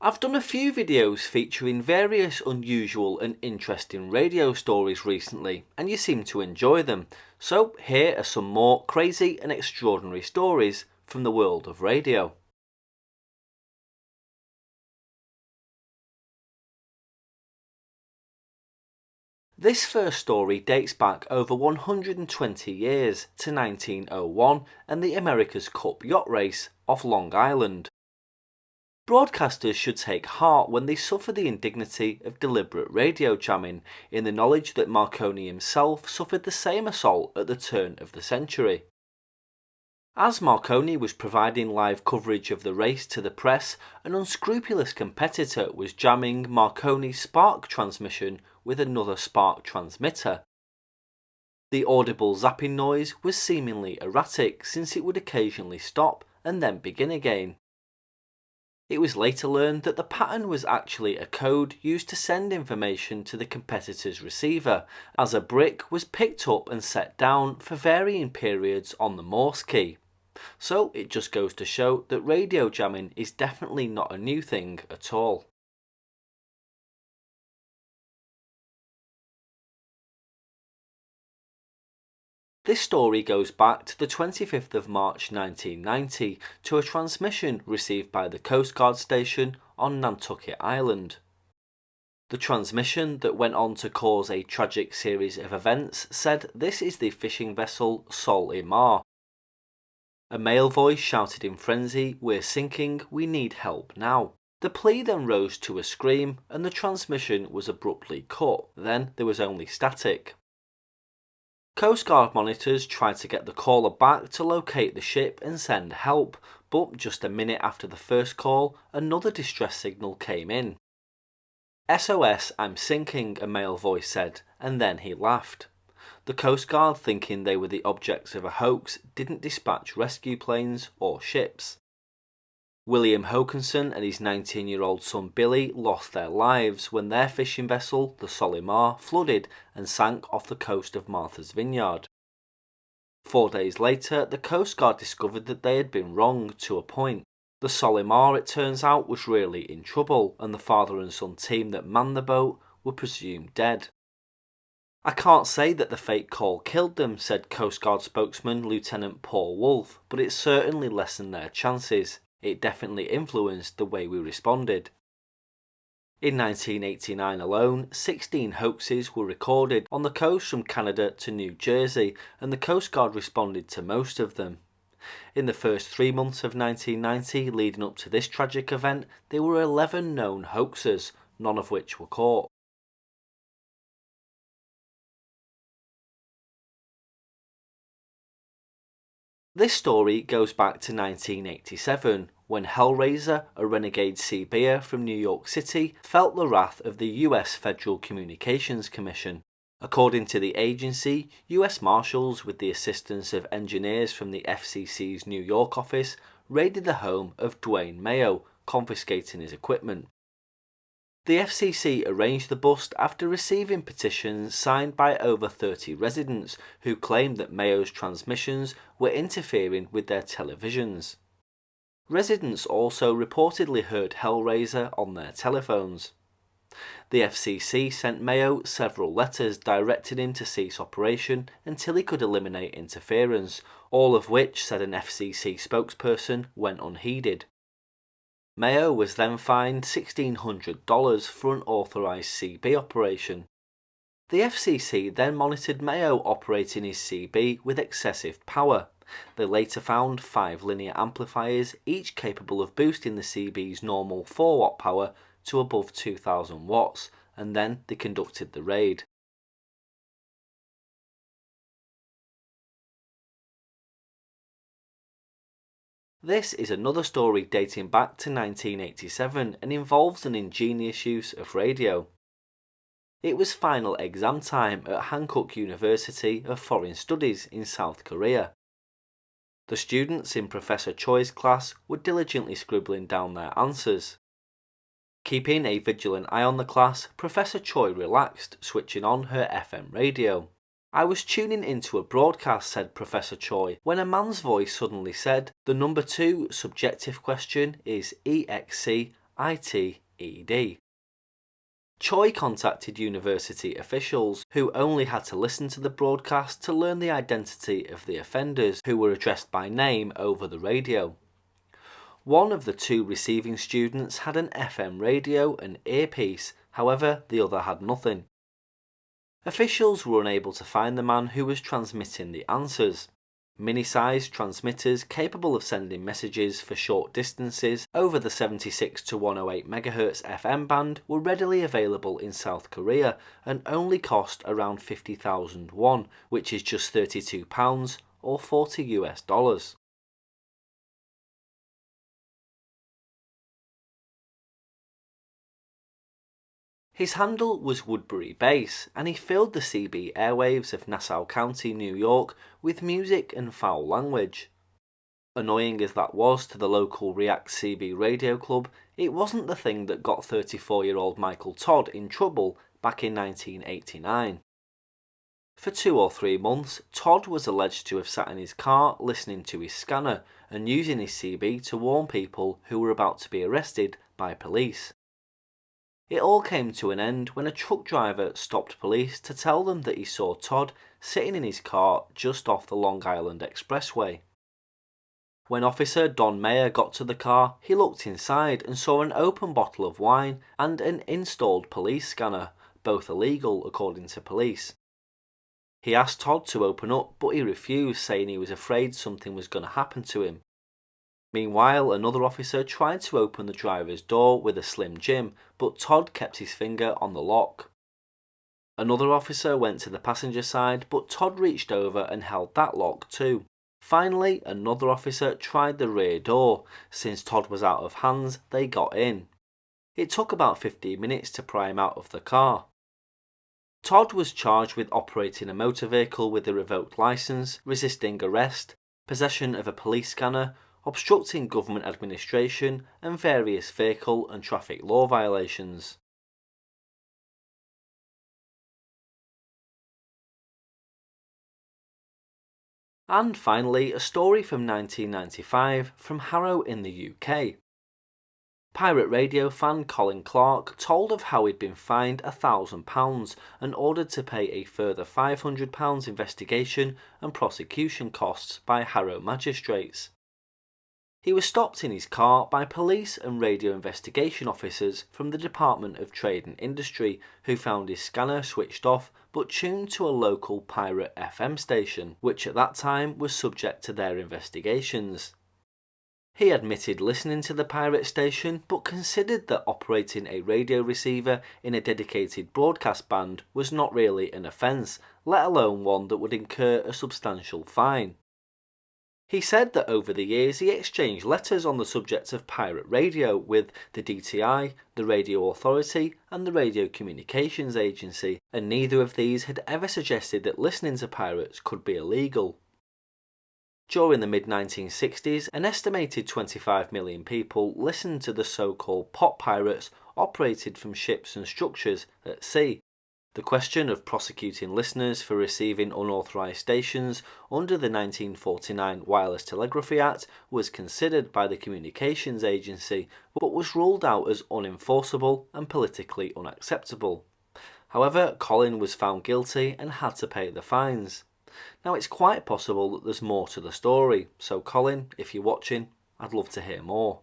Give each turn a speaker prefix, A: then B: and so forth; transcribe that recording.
A: I've done a few videos featuring various unusual and interesting radio stories recently, and you seem to enjoy them, so here are some more crazy and extraordinary stories from the world of radio. This first story dates back over 120 years to 1901 and the America's Cup yacht race off Long Island. Broadcasters should take heart when they suffer the indignity of deliberate radio jamming, in the knowledge that Marconi himself suffered the same assault at the turn of the century. As Marconi was providing live coverage of the race to the press, an unscrupulous competitor was jamming Marconi's spark transmission with another spark transmitter. The audible zapping noise was seemingly erratic, since it would occasionally stop and then begin again. It was later learned that the pattern was actually a code used to send information to the competitor's receiver, as a brick was picked up and set down for varying periods on the Morse key. So it just goes to show that radio jamming is definitely not a new thing at all. This story goes back to the 25th of March 1990 to a transmission received by the Coast Guard station on Nantucket Island. The transmission that went on to cause a tragic series of events said this is the fishing vessel Sol-i-Mar. A male voice shouted in frenzy, "We're sinking, we need help now." The plea then rose to a scream and the transmission was abruptly cut. Then there was only static. Coast Guard monitors tried to get the caller back to locate the ship and send help, but just a minute after the first call, another distress signal came in. "SOS, I'm sinking," a male voice said, and then he laughed. The Coast Guard, thinking they were the objects of a hoax, didn't dispatch rescue planes or ships. William Hokanson and his 19-year-old son Billy lost their lives when their fishing vessel, the Sol-i-Mar, flooded and sank off the coast of Martha's Vineyard. 4 days later, the Coast Guard discovered that they had been wrong to a point. The Sol-i-Mar, it turns out, was really in trouble, and the father and son team that manned the boat were presumed dead. "I can't say that the fake call killed them," said Coast Guard spokesman Lieutenant Paul Wolfe, "but it certainly lessened their chances. It definitely influenced the way we responded." In 1989 alone, 16 hoaxes were recorded on the coast from Canada to New Jersey, and the Coast Guard responded to most of them. In the first 3 months of 1990 leading up to this tragic event, there were 11 known hoaxes, none of which were caught. This story goes back to 1987, when Hellraiser, a renegade sea bear from New York City, felt the wrath of the US Federal Communications Commission. According to the agency, US Marshals, with the assistance of engineers from the FCC's New York office, raided the home of Dwayne Mayo, confiscating his equipment. The FCC arranged the bust after receiving petitions signed by over 30 residents who claimed that Mayo's transmissions were interfering with their televisions. Residents also reportedly heard Hellraiser on their telephones. The FCC sent Mayo several letters directing him to cease operation until he could eliminate interference, all of which, said an FCC spokesperson, went unheeded. Mayo was then fined $1,600 for an authorised CB operation. The FCC then monitored Mayo operating his CB with excessive power. They later found 5 linear amplifiers, each capable of boosting the CB's normal 4-watt power to above 2,000 watts, and then they conducted the raid. This is another story dating back to 1987 and involves an ingenious use of radio. It was final exam time at Hankook University of Foreign Studies in South Korea. The students in Professor Choi's class were diligently scribbling down their answers. Keeping a vigilant eye on the class, Professor Choi relaxed, switching on her FM radio. "I was tuning into a broadcast," said Professor Choi, when a man's voice suddenly said, "The number 2 subjective question is EXC Choi contacted university officials, who only had to listen to the broadcast to learn the identity of the offenders, who were addressed by name over the radio. One of the two receiving students had an FM radio and earpiece, however the other had nothing. Officials were unable to find the man who was transmitting the answers. Mini-sized transmitters capable of sending messages for short distances over the 76 to 108 MHz FM band were readily available in South Korea and only cost around 50,000 won, which is just £32 or $40. His handle was Woodbury Base, and he filled the CB airwaves of Nassau County, New York, with music and foul language. Annoying as that was to the local React CB radio club, it wasn't the thing that got 34-year-old Michael Todd in trouble back in 1989. For 2 or 3 months, Todd was alleged to have sat in his car listening to his scanner and using his CB to warn people who were about to be arrested by police. It all came to an end when a truck driver stopped police to tell them that he saw Todd sitting in his car just off the Long Island Expressway. When Officer Don Mayer got to the car, he looked inside and saw an open bottle of wine and an installed police scanner, both illegal according to police. He asked Todd to open up, but he refused, saying he was afraid something was going to happen to him. Meanwhile, another officer tried to open the driver's door with a Slim Jim, but Todd kept his finger on the lock. Another officer went to the passenger side, but Todd reached over and held that lock too. Finally, another officer tried the rear door. Since Todd was out of hands, they got in. It took about 15 minutes to pry him out of the car. Todd was charged with operating a motor vehicle with a revoked license, resisting arrest, possession of a police scanner, obstructing government administration, and various vehicle and traffic law violations. And finally, a story from 1995 from Harrow in the UK. Pirate radio fan Colin Clark told of how he'd been fined £1,000 and ordered to pay a further £500 investigation and prosecution costs by Harrow magistrates. He was stopped in his car by police and radio investigation officers from the Department of Trade and Industry, who found his scanner switched off but tuned to a local pirate FM station, which at that time was subject to their investigations. He admitted listening to the pirate station, but considered that operating a radio receiver in a dedicated broadcast band was not really an offence, let alone one that would incur a substantial fine. He said that over the years he exchanged letters on the subject of pirate radio with the DTI, the Radio Authority and the Radio Communications Agency, and neither of these had ever suggested that listening to pirates could be illegal. During the mid-1960s, an estimated 25 million people listened to the so-called pop pirates operated from ships and structures at sea. The question of prosecuting listeners for receiving unauthorised stations under the 1949 Wireless Telegraphy Act was considered by the Communications Agency, but was ruled out as unenforceable and politically unacceptable. However, Colin was found guilty and had to pay the fines. Now, it's quite possible that there's more to the story, so Colin, if you're watching, I'd love to hear more.